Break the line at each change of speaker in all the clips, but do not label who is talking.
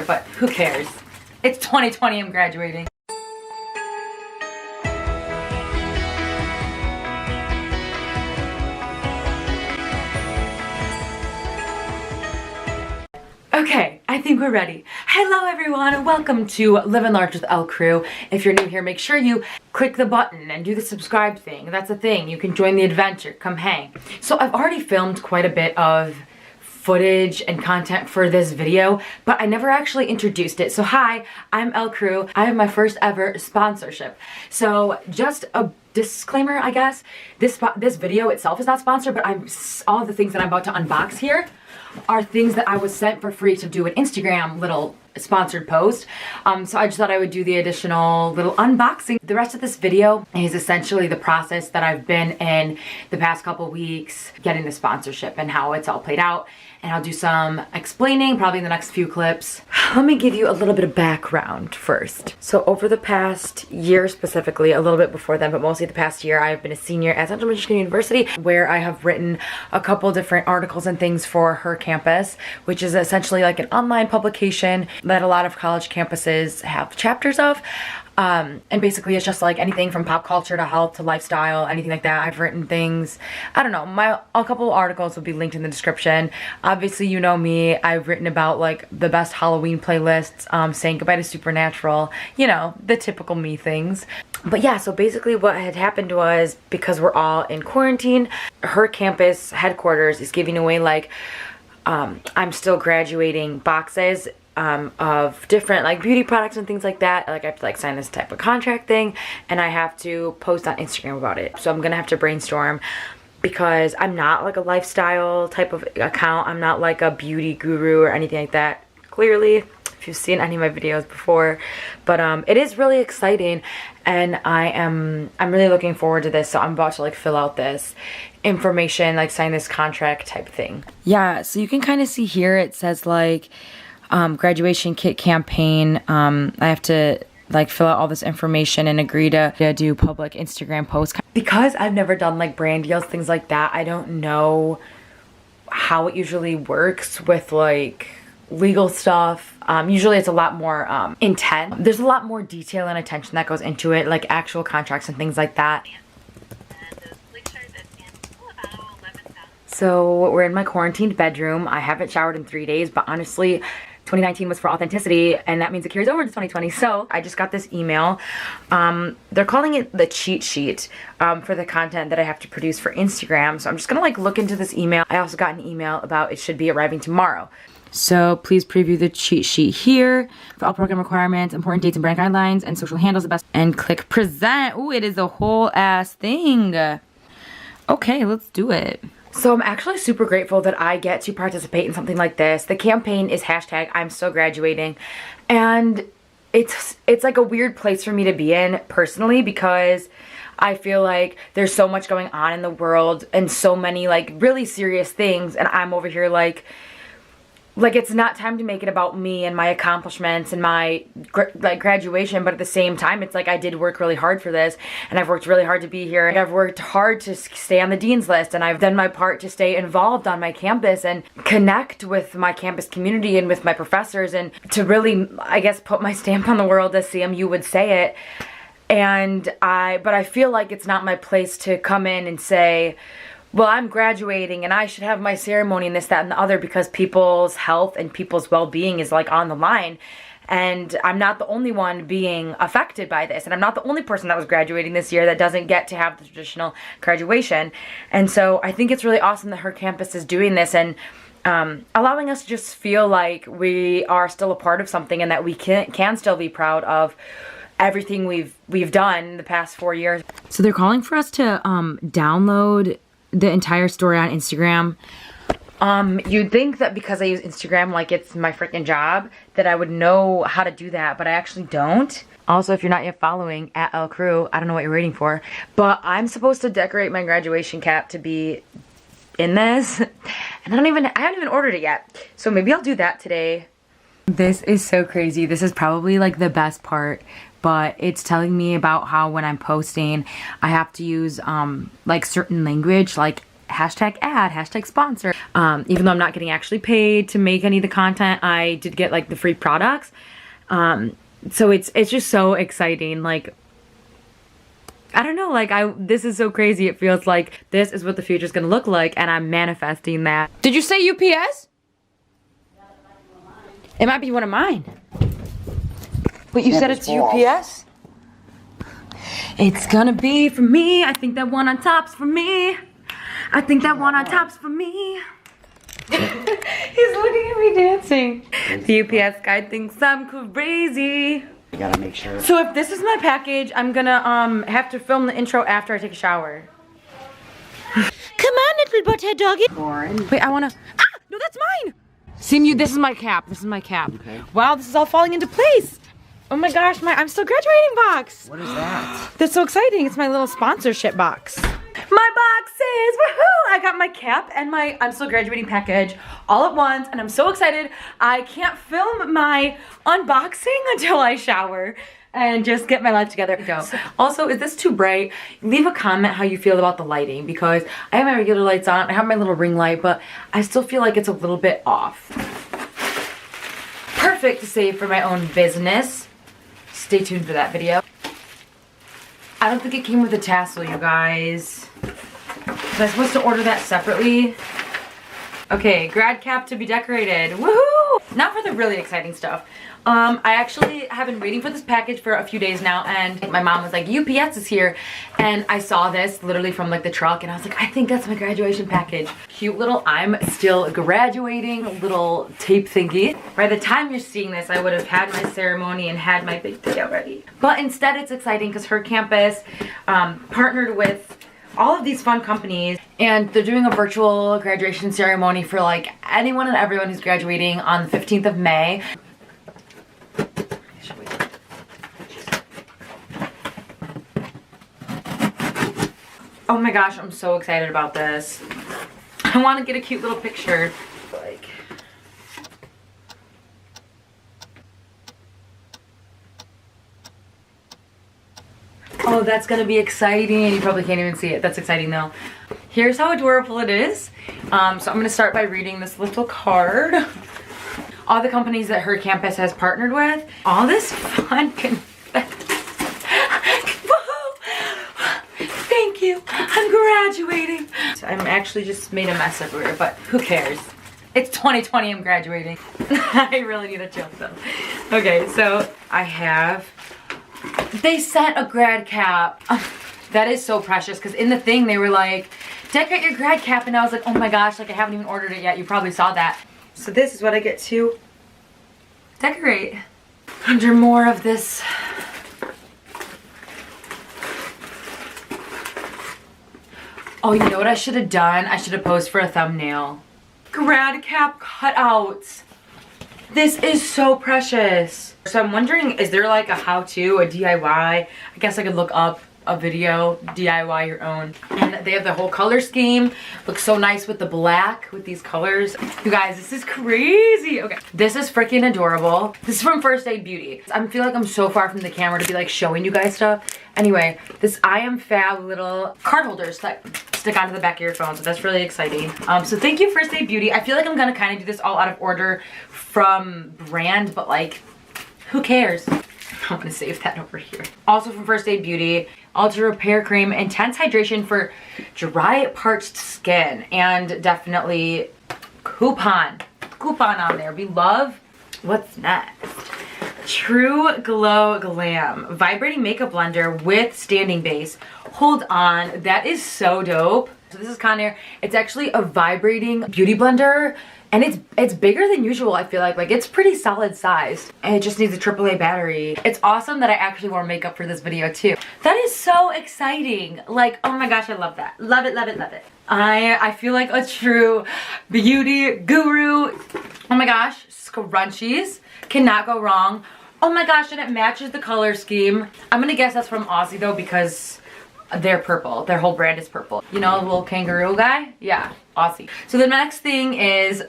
but who cares? It's 2020, I'm graduating. Okay, I think we're ready. Hello everyone and welcome to Livin Large with LCruu. If you're new here, make sure you click the button and do the subscribe thing. That's a thing. You can join the adventure. Come hang. So I've already filmed quite a bit of footage and content for this video, but I never actually introduced it. So hi, I'm LCruu. I have my first ever sponsorship. So just a disclaimer, I guess. This video itself is not sponsored, but all the things that I'm about to unbox here are things that I was sent for free to do an Instagram little sponsored post. So I just thought I would do the additional little unboxing. The rest of this video is essentially the process that I've been in the past couple weeks getting the sponsorship and how it's all played out. And I'll do some explaining probably in the next few clips. Let me give you a little bit of background first. So over the past year specifically, a little bit before then, but mostly the past year, I've been a senior at Central Michigan University, where I have written a couple different articles and things for HerCampus, which is essentially like an online publication that a lot of college campuses have chapters of. And basically it's just like anything from pop culture to health to lifestyle, anything like that. I've written things, I don't know, a couple of articles will be linked in the description. Obviously, you know me, I've written about like the best Halloween playlists, saying goodbye to Supernatural, you know, the typical me things. But yeah, so basically what had happened was, because we're all in quarantine, HerCampus headquarters is giving away like, I'm still graduating boxes of different like beauty products and things like that. Like I have to like sign this type of contract thing and I have to post on Instagram about it. So I'm gonna have to brainstorm, because I'm not like a lifestyle type of account. I'm not like a beauty guru or anything like that, clearly, if you've seen any of my videos before. But it is really exciting and I'm really looking forward to this. So I'm about to like fill out this information, like sign this contract type thing. Yeah, so you can kind of see here it says like graduation kit campaign. I have to like fill out all this information and agree to do public Instagram posts. Because I've never done like brand deals, things like that, I don't know how it usually works with like legal stuff. Usually it's a lot more intense. There's a lot more detail and attention that goes into it, like actual contracts and things like that. So we're in my quarantined bedroom. I haven't showered in 3 days, but honestly, 2019 was for authenticity, and that means it carries over to 2020. So I just got this email. They're calling it the cheat sheet for the content that I have to produce for Instagram. So I'm just gonna like look into this email. I also got an email about it should be arriving tomorrow. So please preview the cheat sheet here for all program requirements, important dates and brand guidelines, and social handles the best. And click present. Ooh, it is a whole ass thing. Okay, let's do it. So I'm actually super grateful that I get to participate in something like this. The campaign is hashtag I'm still graduating, and it's like a weird place for me to be in personally, because I feel like there's so much going on in the world and so many like really serious things, and I'm over here like it's not time to make it about me and my accomplishments and my graduation, but at the same time it's like I did work really hard for this, and I've worked really hard to be here, and I've worked hard to stay on the dean's list, and I've done my part to stay involved on my campus and connect with my campus community and with my professors, and to really, I guess, put my stamp on the world, as CMU would say it. But I feel like it's not my place to come in and say, well, I'm graduating and I should have my ceremony and this, that, and the other, because people's health and people's well-being is like on the line. And I'm not the only one being affected by this. And I'm not the only person that was graduating this year that doesn't get to have the traditional graduation. And so I think it's really awesome that HerCampus is doing this and allowing us to just feel like we are still a part of something, and that we can still be proud of everything we've done in the past 4 years. So they're calling for us to download the entire story on Instagram. You'd think that because I use Instagram like it's my freaking job that I would know how to do that, but I actually don't. Also, if you're not yet following at LCruu, I don't know what you're waiting for, but I'm supposed to decorate my graduation cap to be in this, and I haven't even ordered it yet, so maybe I'll do that today. This is so crazy. This is probably like the best part, but it's telling me about how when I'm posting, I have to use like certain language, like hashtag ad, hashtag sponsor. Even though I'm not getting actually paid to make any of the content, I did get like the free products. So it's just so exciting. Like, I don't know, like this is so crazy. It feels like this is what the future's gonna look like, and I'm manifesting that. Did you say UPS? It might be one of mine. But you said it's UPS? It's gonna be for me. I think that one on top's for me. I think that one on top's for me. He's looking at me dancing. The UPS guy thinks I'm crazy.
You gotta make sure.
So if this is my package, I'm gonna have to film the intro after I take a shower. Come on, little butthead doggy. Wait, I wanna. Ah! No, that's mine! See, this is my cap. This is my cap.
Okay.
Wow, this is all falling into place. Oh my gosh, I'm still graduating box.
What is that?
That's so exciting. It's my little sponsorship box. My boxes, woohoo! I got my cap and my I'm still graduating package all at once, and I'm so excited. I can't film my unboxing until I shower and just get my life together. Go. Also, is this too bright? Leave a comment how you feel about the lighting, because I have my regular lights on, I have my little ring light, but I still feel like it's a little bit off. Perfect to save for my own business. Stay tuned for that video. I don't think it came with a tassel, you guys. Was I supposed to order that separately? Okay, grad cap to be decorated. Woohoo! Now for the really exciting stuff. I actually have been waiting for this package for a few days now, and my mom was like, UPS is here. And I saw this literally from like the truck, and I was like, I think that's my graduation package. Cute little I'm still graduating little tape thingy. By the time you're seeing this, I would have had my ceremony and had my big day already. But instead it's exciting because HerCampus partnered with all of these fun companies, and they're doing a virtual graduation ceremony for like anyone and everyone who's graduating on the 15th of May. Oh my gosh, I'm so excited about this. I want to get a cute little picture. Like, oh, that's gonna be exciting. You probably can't even see it. That's exciting though. Here's how adorable it is. So I'm gonna start by reading this little card. All the companies that HerCampus has partnered with. All this fun confetti. Thank you. I'm graduating. So I'm actually just made a mess everywhere, but who cares? It's 2020, I'm graduating. I really need a chill though. Okay, so I have, they sent a grad cap. That is so precious, because in the thing they were like, decorate your grad cap, and I was like, oh my gosh, like I haven't even ordered it yet. You probably saw that. So this is what I get to decorate. Under more of this. Oh, you know what I should have done? I should have posed for a thumbnail. Grad cap cutouts. This is so precious. So I'm wondering, is there like a how-to, a DIY? I guess I could look up a video, DIY your own. And they have the whole color scheme. Looks so nice with the black, with these colors. You guys, this is crazy. Okay, this is freaking adorable. This is from First Aid Beauty. I feel like I'm so far from the camera to be like showing you guys stuff. Anyway, this I Am Fab little card holders that stick onto the back of your phone, so that's really exciting. So thank you, First Aid Beauty. I feel like I'm gonna kind of do this all out of order from brand, but like, who cares? I'm gonna save that over here. Also from First Aid Beauty, Ultra Repair Cream, Intense Hydration for dry, parched skin, and definitely coupon on there. We love, what's next? True Glow Glam Vibrating Makeup Blender with Standing Base. Hold on, that is so dope. So this is Conair. It's actually a vibrating beauty blender, and it's bigger than usual. I feel like it's pretty solid size, and it just needs a AAA battery. It's awesome that I actually wore makeup for this video too. That is so exciting. Like, oh my gosh, I love that. Love it, love it, love it. I feel like a true beauty guru. Oh my gosh, scrunchies cannot go wrong. Oh my gosh, and it matches the color scheme. I'm gonna guess that's from Aussie though, because they're purple. Their whole brand is purple. You know, the little kangaroo guy? Yeah, Aussie. So the next thing is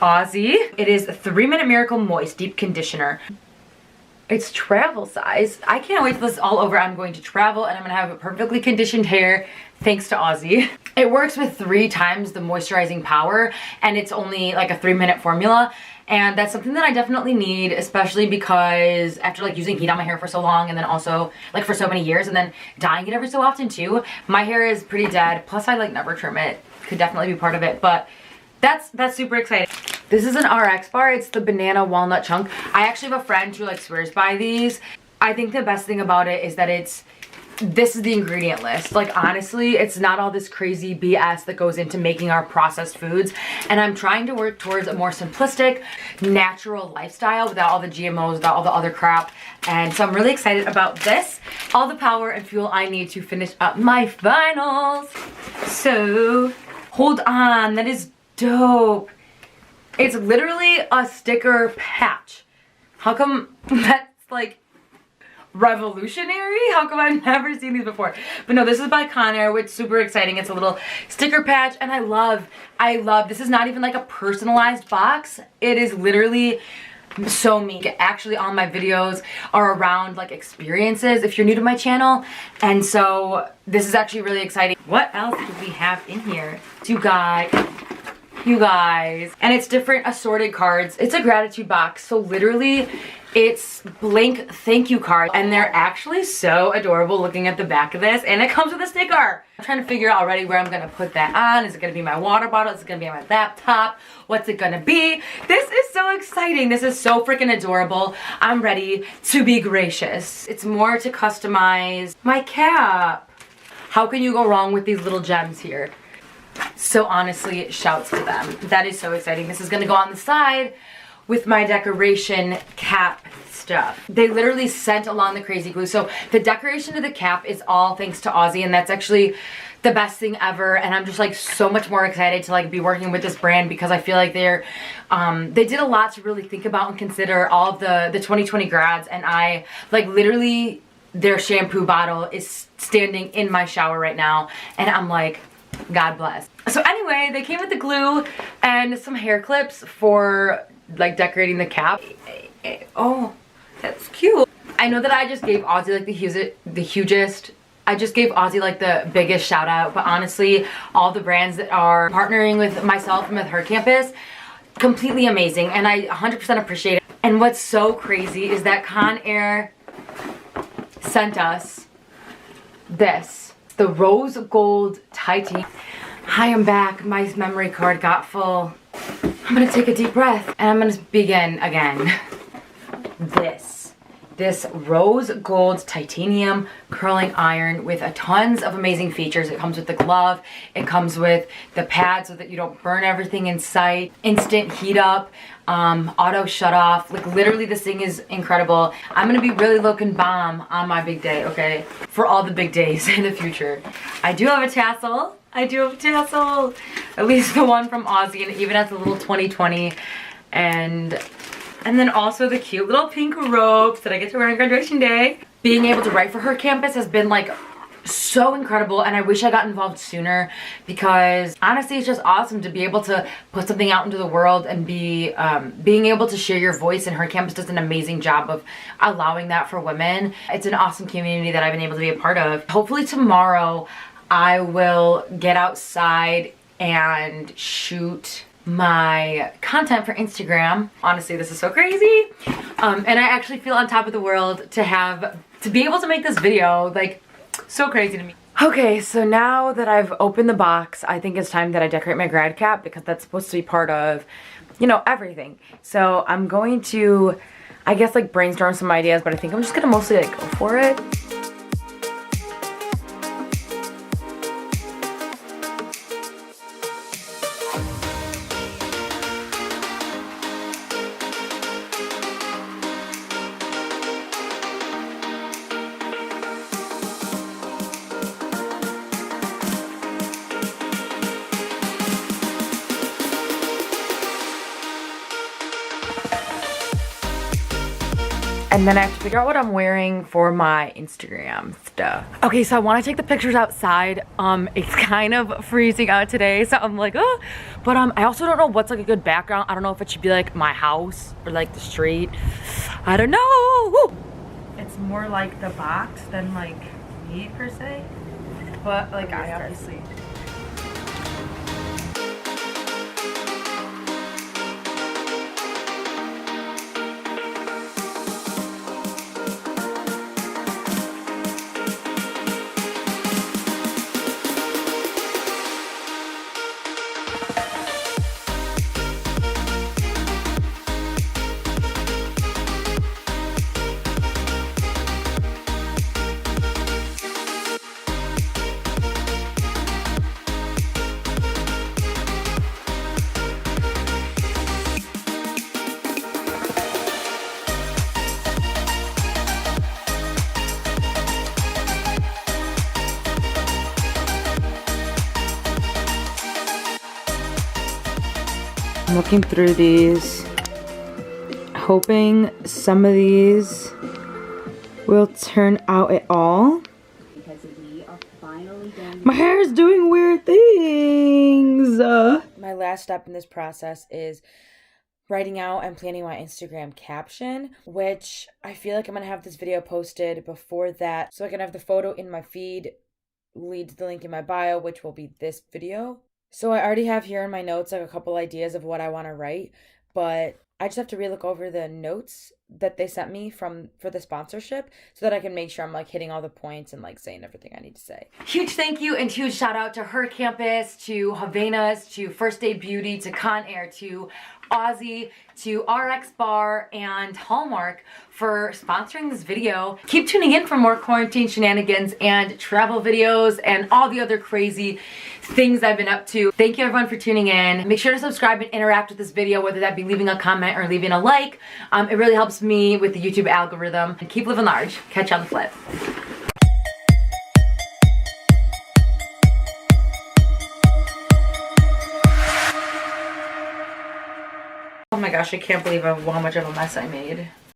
Aussie. It is 3-Minute Miracle Moist Deep Conditioner. It's travel size. I can't wait till this is all over. I'm going to travel and I'm gonna have perfectly conditioned hair thanks to Aussie. It works with 3 times the moisturizing power, and it's only like a 3-minute formula. And that's something that I definitely need, especially because after like using heat on my hair for so long, and then also like for so many years, and then dyeing it every so often too, my hair is pretty dead. Plus I like never trim it. Could definitely be part of it, but that's super exciting. This is an RX bar. It's the banana walnut chunk. I actually have a friend who like swears by these. I think the best thing about it is that this is the ingredient list. Like honestly, it's not all this crazy BS that goes into making our processed foods. And I'm trying to work towards a more simplistic, natural lifestyle without all the GMOs, without all the other crap. And so I'm really excited about this. All the power and fuel I need to finish up my finals. So, hold on, that is dope. It's literally a sticker patch. How come that's like revolutionary? How come I've never seen these before? But no, this is by Conair, which is super exciting. It's a little sticker patch, and I love, this is not even like a personalized box. It is literally so me. Actually, all my videos are around like experiences if you're new to my channel, and so this is actually really exciting. What else do we have in here? You guys, and it's different assorted cards. It's a gratitude box, so literally it's blank thank you cards, and they're actually so adorable looking at the back of this, and it comes with a sticker. I'm trying to figure out already where I'm gonna put that on. Is it gonna be my water bottle? Is it gonna be on my laptop? What's it gonna be? This is so exciting. This is so freaking adorable. I'm ready to be gracious. It's more to customize my cap. How can you go wrong with these little gems here? So honestly, shouts to them. That is so exciting. This is gonna go on the side with my decoration cap stuff. They literally sent along the crazy glue. So the decoration of the cap is all thanks to Aussie, and that's actually the best thing ever. And I'm just like so much more excited to like be working with this brand, because I feel like they did a lot to really think about and consider all of the 2020 grads. And I like literally, their shampoo bottle is standing in my shower right now, and I'm like, God bless. So anyway, they came with the glue and some hair clips for like decorating the cap. Oh, that's cute. I know that I just gave Aussie like the hugest, I just gave Aussie like the biggest shout out, but honestly, all the brands that are partnering with myself and with HerCampus, completely amazing, and I 100% appreciate it. And what's so crazy is that Conair sent us this. The rose gold titanium. Hi, I'm back. My memory card got full. I'm gonna take a deep breath and I'm gonna begin again. This rose gold titanium curling iron with tons of amazing features. It comes with the glove. It comes with the pad so that you don't burn everything in sight. Instant heat up, auto shut off. Like literally this thing is incredible. I'm gonna be really looking bomb on my big day, okay? For all the big days in the future. I do have a tassel. At least the one from Aussie, and it even has a little 2020. And then also the cute little pink robes that I get to wear on graduation day. Being able to write for HerCampus has been like so incredible, and I wish I got involved sooner, because honestly it's just awesome to be able to put something out into the world and being able to share your voice, and HerCampus does an amazing job of allowing that for women. It's an awesome community that I've been able to be a part of. Hopefully tomorrow I will get outside and shoot my content for Instagram. Honestly, this is so crazy. And I actually feel on top of the world to be able to make this video. Like, so crazy to me. Okay, so now that I've opened the box, I think it's time that I decorate my grad cap, because that's supposed to be part of, you know, everything. So I'm going to, I guess, like brainstorm some ideas, but I think I'm just gonna mostly like go for it. And then I have to figure out what I'm wearing for my Instagram stuff. Okay, so I want to take the pictures outside. It's kind of freezing out today, so I'm like, oh. But I also don't know what's like a good background. I don't know if it should be like my house or like the street. I don't know. Woo! It's more like the box than like me per se. But like I obviously I'm looking through these, hoping some of these will turn out at all. My hair is doing weird things. My last step in this process is writing out and planning my Instagram caption, which I feel like I'm gonna have this video posted before that, so I can have the photo in my feed, lead to the link in my bio, which will be this video. So I already have here in my notes like a couple ideas of what I want to write, but I just have to relook over the notes that they sent me for the sponsorship so that I can make sure I'm like hitting all the points and like saying everything I need to say. Huge thank you and huge shout out to HerCampus, to Havenas, to First Aid Beauty, to Conair, to Aussie, to RX Bar, and Hallmark for sponsoring this video. Keep tuning in for more quarantine shenanigans and travel videos and all the other crazy things I've been up to. Thank you everyone for tuning in. Make sure to subscribe and interact with this video, whether that be leaving a comment or leaving a like. It really helps me with the YouTube algorithm. And keep living large. Catch you on the flip. Oh my gosh, I can't believe how much of a mess I made.